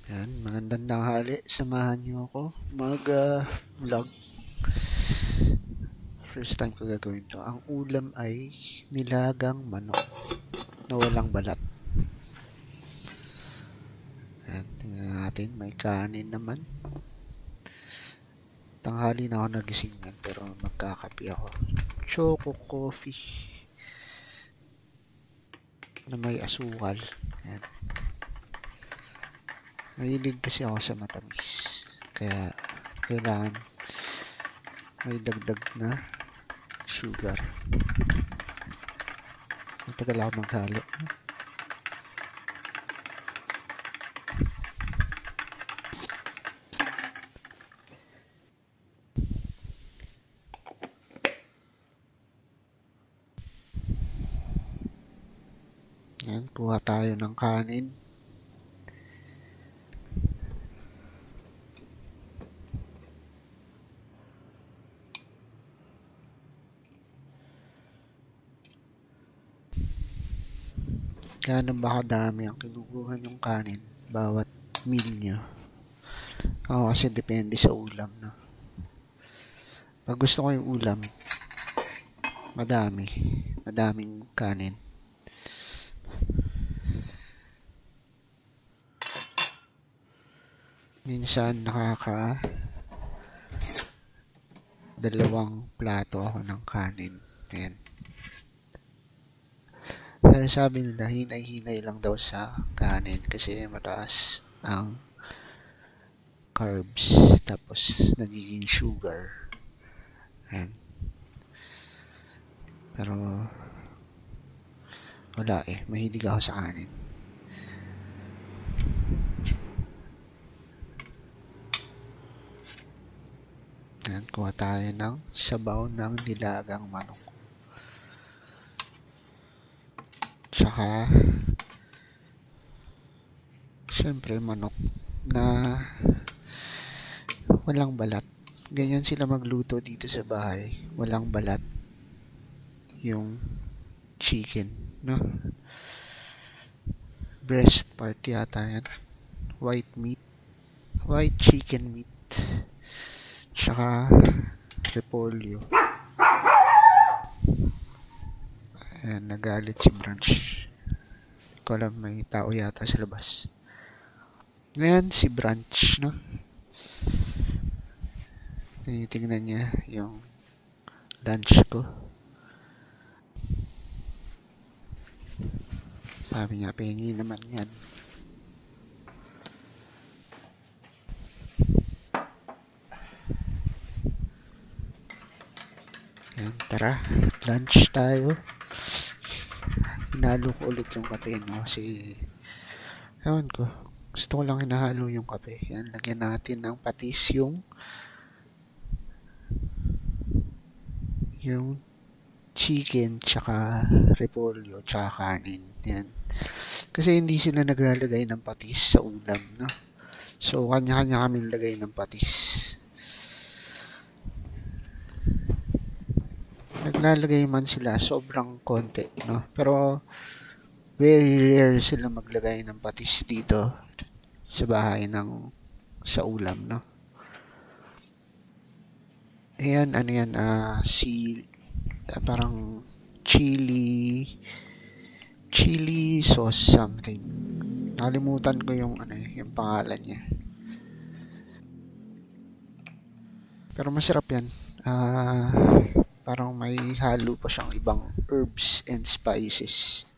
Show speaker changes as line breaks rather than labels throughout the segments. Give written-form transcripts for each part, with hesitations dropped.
Yan, magandang tanghali. Samahan niyo ako mag-vlog. First time ko gagawin to. Ang ulam ay nilagang manok na walang balat. Yan, tingnan natin. May kanin naman. Tanghali na ako nagising yan, pero magkakape ako. Choco coffee na may asukal. Yan. Mahilig kasi ako sa matamis. Kaya kailangan may dagdag na sugar. Matagal ako maghalo. Yan, kuha tayo ng kanin. Gaano ba kadami ang kinukuha yung kanin bawat meal nyo? Ako kasi depende sa ulam, no? Pag gusto ko yung ulam, madaming kanin. Minsan dalawang plato ako ng kanin. Ayan. Pero sabi nila, hinay-hinay lang daw sa kanin kasi mataas ang carbs tapos nagiging sugar. Ayan. Pero wala mahilig ako sa kanin. Ayan, kuha tayo ng sabaw ng nilagang manok. Tsaka syempre manok na walang balat. Ganyan sila magluto dito sa bahay. Walang balat yung chicken, no? Breast part yata yan. White chicken meat. Tsaka repolyo. Ayan, nagalit si Branch. Hindi ko alam, may tao yata sa labas. Ngayon, si Branch, no? Tinitingnan niya yung lunch ko. Sabi niya, pengi naman yan. Ayan, tara, lunch tayo. Hinalo ko ulit yung kape, no? Kasi, ewan ko, gusto ko lang hinahalo yung kape. Yan, lagyan natin ng patis yung chicken, tsaka repolyo, tsaka kanin. Yan. Kasi hindi sila naglalagay ng patis sa ulam, no? So, kanya-kanya kami lagay ng patis. Naglalagay man sila, sobrang konti, no? Pero, very rare sila maglagay ng patis dito sa bahay sa ulam, no? Ayan, ano yan, parang chili sauce something. Nakalimutan ko yung pangalan niya. Pero masarap yan. Parang may halo pa siyang ibang herbs and spices.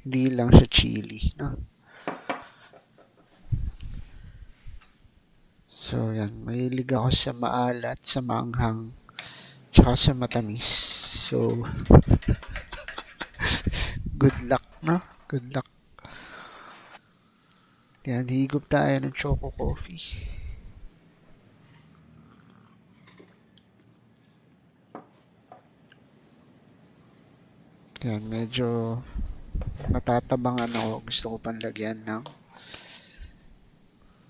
Hindi lang siya chili, no? So, yan. Mahilig ako sa maalat, sa maanghang, tsaka sa matamis. So, good luck, no? Good luck. Yan, higop tayo ng choco coffee. Yan, medyo natatabangan ako. Gusto ko pang lagyan ng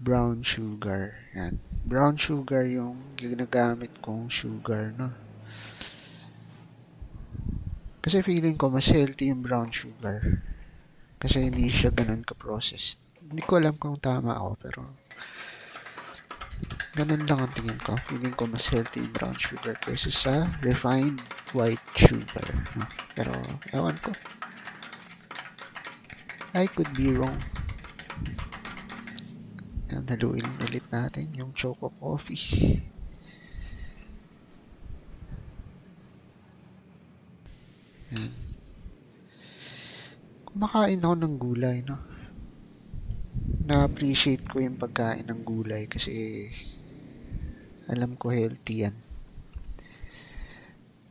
brown sugar. Yan. Brown sugar yung ginagamit kong sugar, no? Kasi feeling ko mas healthy yung brown sugar. Kasi hindi siya ganun ka-processed. Hindi ko alam kung tama ako, pero ganun lang ang tingin ko. Feeling ko mas healthy yung brown sugar kaysa sa refined white sugar. No? Pero, ewan ko. I could be wrong. Yan, haluin ulit natin yung choco coffee. Yan. Kumakain ako ng gulay, no? Na-appreciate ko yung pagkain ng gulay kasi alam ko healthy yan.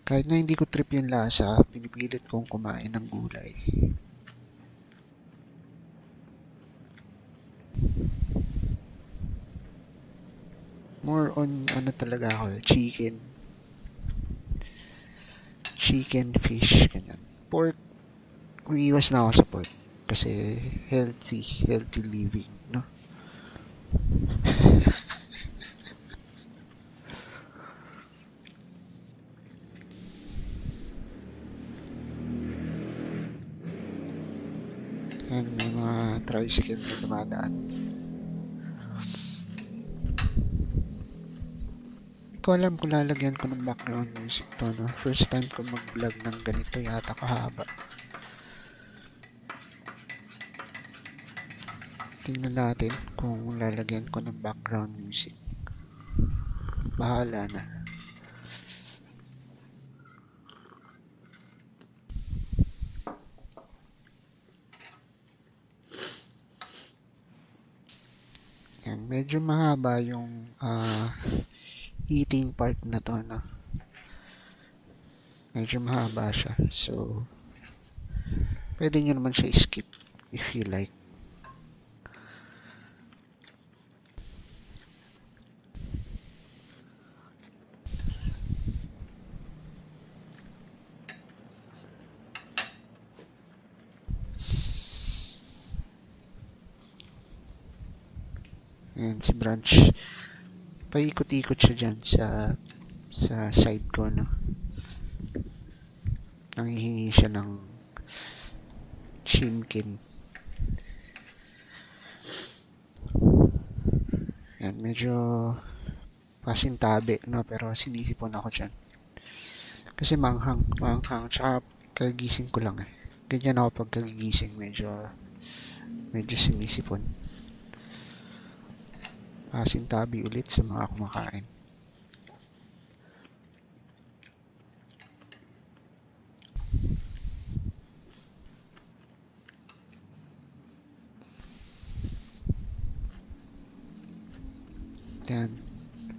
Kahit na hindi ko trip yung lasa, pinipilit kong kumain ng gulay. More on ano talaga ako, chicken, fish, ganyan. Pork, umiiwas na ako sa pork kasi healthy living, no? And may mga tricycle na dumadaan. Hindi ko alam kung lalagyan ko ng background music to, no? First time ko mag-vlog ng ganito yata kahaba. Tingnan natin kung lalagyan ko ng background music. Bahala na. Yan, medyo mahaba yung eating part na to, no? Medyo mahaba siya. So, pwede nyo naman siya skip if you like. Ayan, si Branch. Paikot-ikot siya dyan sa side ko, no? Nanghihingi siya ng chimkin. Ayan, medyo pasintabi, no? Pero sinisipon ako dyan. Kasi manghang, tsaka kagising ko lang eh. Ganyan ako pag kagigising, medyo sinisipon. Pasintabi ulit sa mga kumakain. Yan.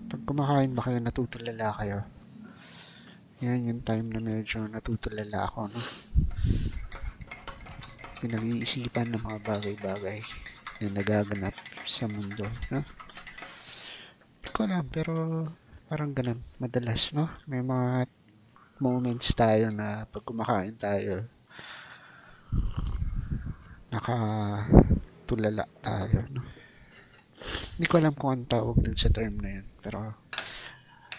Pag kumakain ba kayo, natutulala kayo? Yan yung time na medyo natutulala ako, no? Pinag-iisipan ng mga bagay-bagay na nagaganap sa mundo, no? Hindi ko alam, pero parang ganun, madalas, no? May mga moments tayo na pag kumakain tayo, nakatulala tayo, no? Hindi ko alam kung anong tawag dun sa term na yun, pero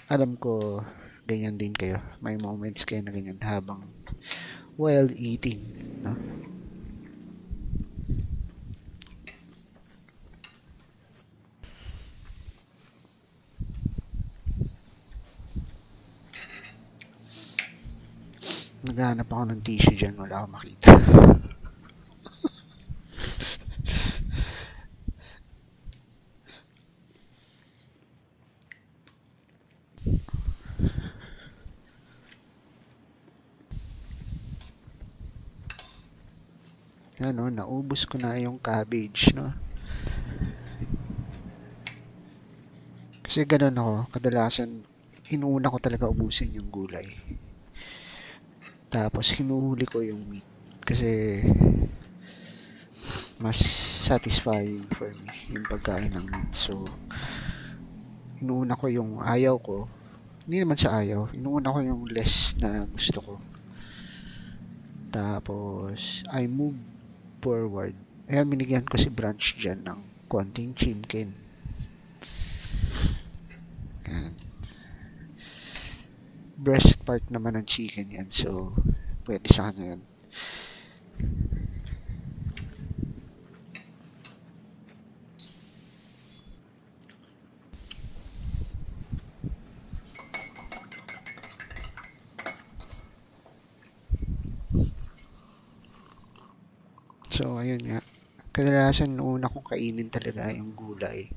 alam ko ganyan din kayo. May moments kayo na ganyan habang while eating, no? Naghahanap ako ng tissue dyan, wala akong makita. Ano, naubos ko na yung cabbage, no? Kasi ganun ako, kadalasan, inuuna ko talaga ubusin yung gulay. Tapos, hinuhuli ko yung meat. Kasi, mas satisfying for me yung pagkain ng meat. So, inuuna ko yung ayaw ko. Hindi naman sa ayaw. Inuuna ko yung less na gusto ko. Tapos, I move forward. Ayan, binigyan ko si Branch dyan ng konting chimkin. Ayan. Breast part naman ng chicken yan. So, pwede sa kanya yan. Kadalasan una kong kainin talaga yung gulay.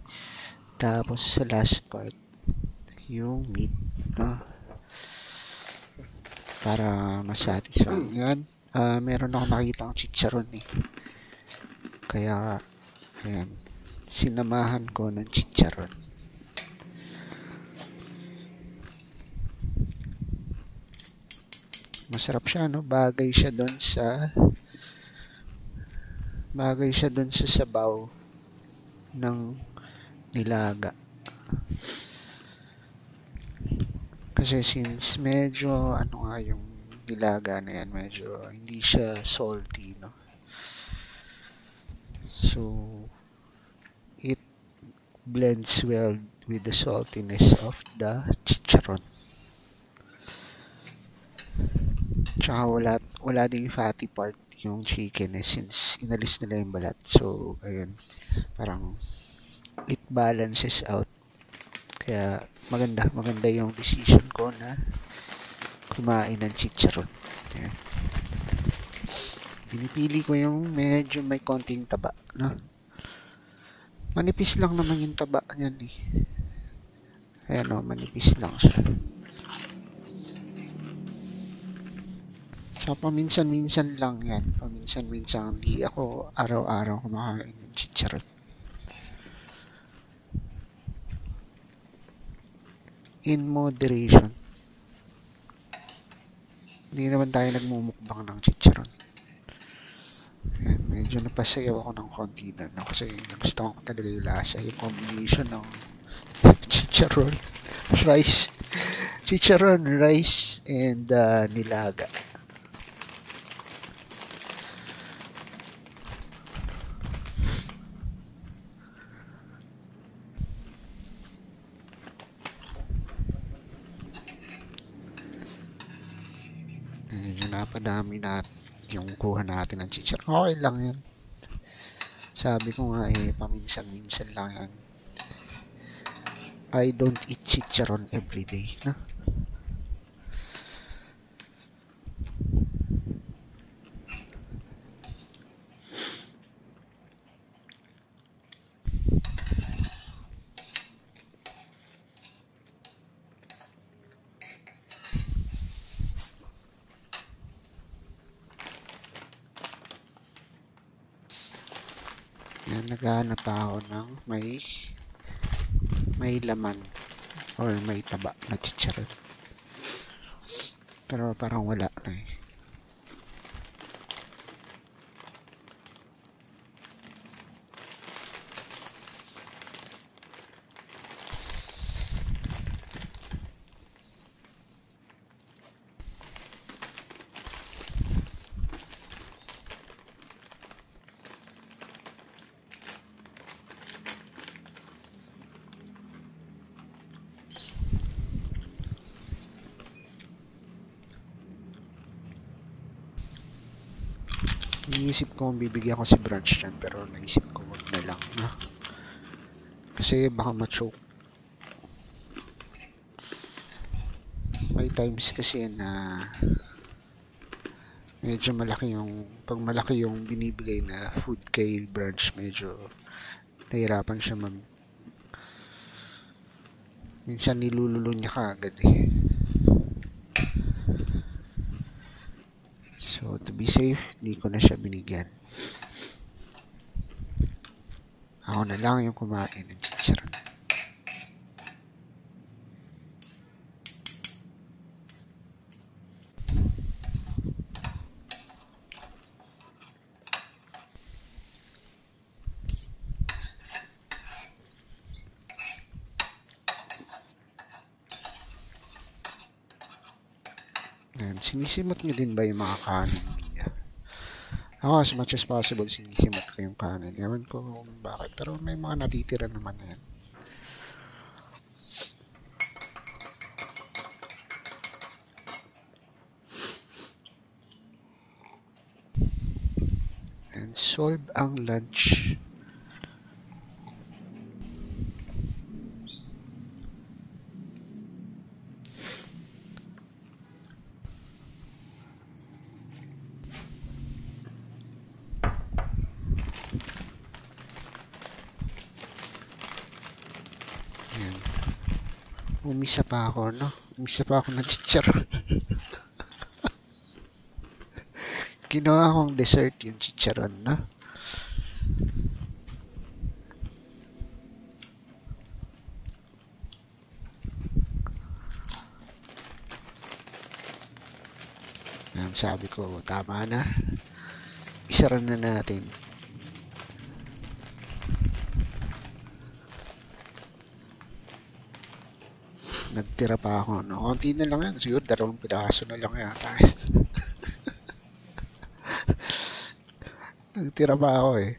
Tapos sa last part, yung meat. No? Para masatisfy. Yan. Meron ako nakita ang chicharon eh. Kaya, ayan. Sinamahan ko ng chicharon. Masarap siya, no? Bagay siya doon sa sabaw ng nilaga. Kasi since medyo ano nga yung nilaga na yan, medyo hindi siya salty, no? So it blends well with the saltiness of the chicharon. Tsaka wala ding fatty part yung chicken since inalis nila yung balat. So ayun, parang it balances out. Kaya maganda yung decision ko na kumain ng chicharon. Ayan. Pinipili ko yung medyo may konting taba, no? Manipis lang naman yung taba niyan eh. Ayan o, manipis lang siya. So, paminsan-minsan lang yan. Paminsan-minsan, hindi ako araw-araw kumakain ng chicharon. In moderation. Hindi naman tayo nagmumukbang ng chicharon. Ayan, medyo napasayaw ako ng konti na, no? Kasi gusto ko talaga yung lasa. Yung combination ng chicharon, rice, and nilaga. Medyo napadami na yung kuha natin ng chicharon. Okay lang yan. Sabi ko nga paminsan-minsan lang yan. I don't eat chicharon every day, no? Yan, naghahanap ako ng may laman or may taba na chicharon. Pero parang wala na eh. Iniisip ko kung bibigyan ko si Branch dyan, pero naisip ko wag na lang, no? Kasi baka ma-choke. May times kasi na medyo pag malaki yung binibigay na food kay Branch, medyo nahirapan siya minsan nilululo niya kaagad eh. So, to be safe, hindi ko na siya binigyan. Ako na lang yung kumain ng chicharon. Sinisimot niyo din ba yung mga kanin niya? Ako, as much as possible, sinisimot ko yung kanin. Ewan ko kung bakit, pero may mga natitira naman na yan. And solve ang lunch. Umisa pa ako, no? Umisa pa ako ng chicharon. Ginawa kong dessert yung chicharon, no? Yan, sabi ko, tama na. Isara na natin. Nagtira pa ako, no? Konti na lang yan. Siguro 2 piraso na lang yata. Nagtira pa ako eh.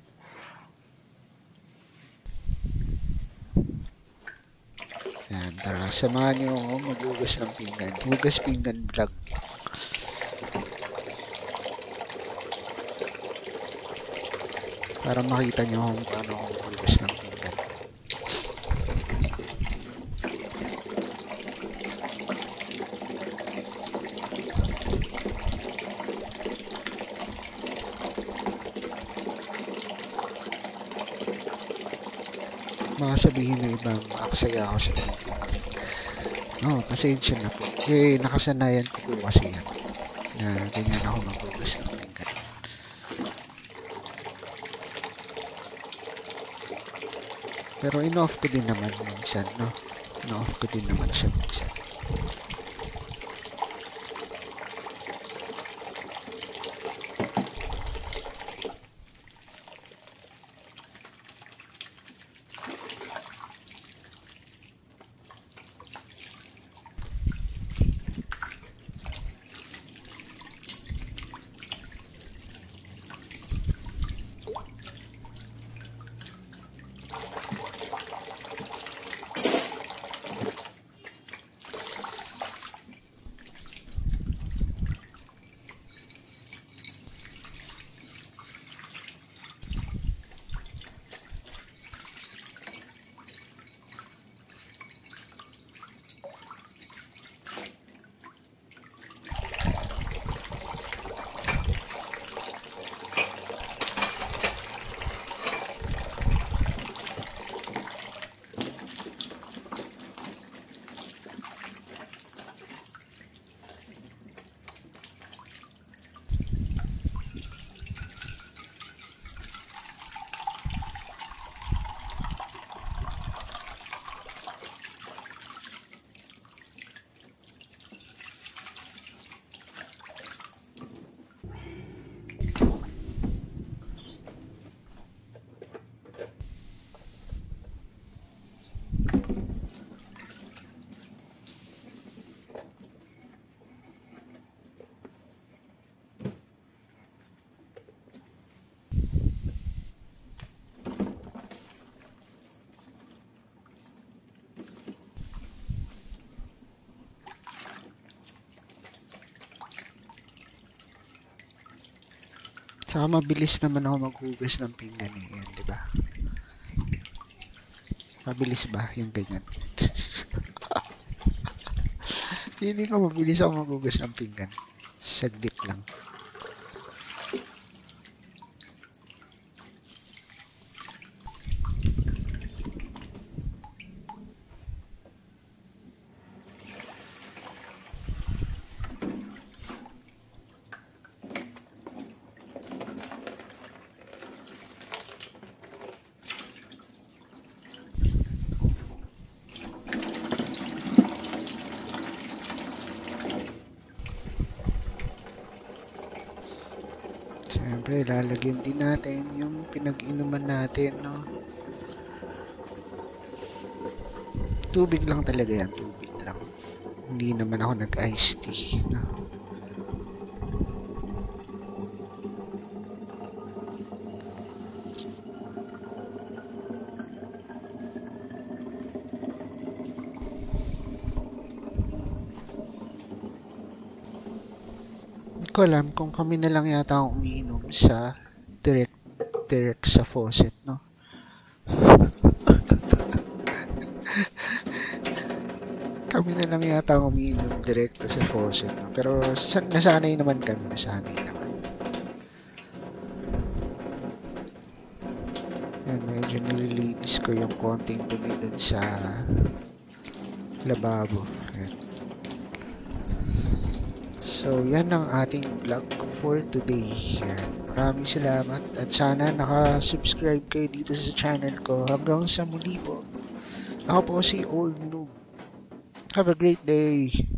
Yan, tara. Samahan niyo ako maghugas ng pinggan. Hugas pinggan vlog. Para makita niyo kung paano ako maghugas ng pinggan. Makasabihin na ibang aksaya ako sa pinggan. No, pasensya na po. Eh, nakasanayan ko po kasi yan. Na ganyan ako maghugas ng pinggan. Pero in-off ko din naman minsan, no? In-off ko din naman siya minsan. Saka mabilis naman ako maghugas ng pinggan eh. Yan, di ba? Mabilis ba yung ganyan? Hindi ko mabilis ako maghugas ng pinggan. Saglit lang. Siyempre, lalagyan din natin yung pinag-inuman natin, no? Tubig lang talaga yan, tubig lang. Hindi naman ako nag-iced tea, no? Hindi ko alam kung kami na lang yata ang umiinom sa direct sa faucet, no? Kami na lang yata ang umiinom direkto sa faucet, no? Pero nasanay naman kami, nasanay naman. Yan, medyo nililinis ko yung konting dumi dun sa lababo. Ayan. So, yan ang ating vlog for today. Ayan. Maraming salamat at sana naka-subscribe kayo dito sa channel ko. Hanggang sa muli po. Ako po si Old Noob. Have a great day.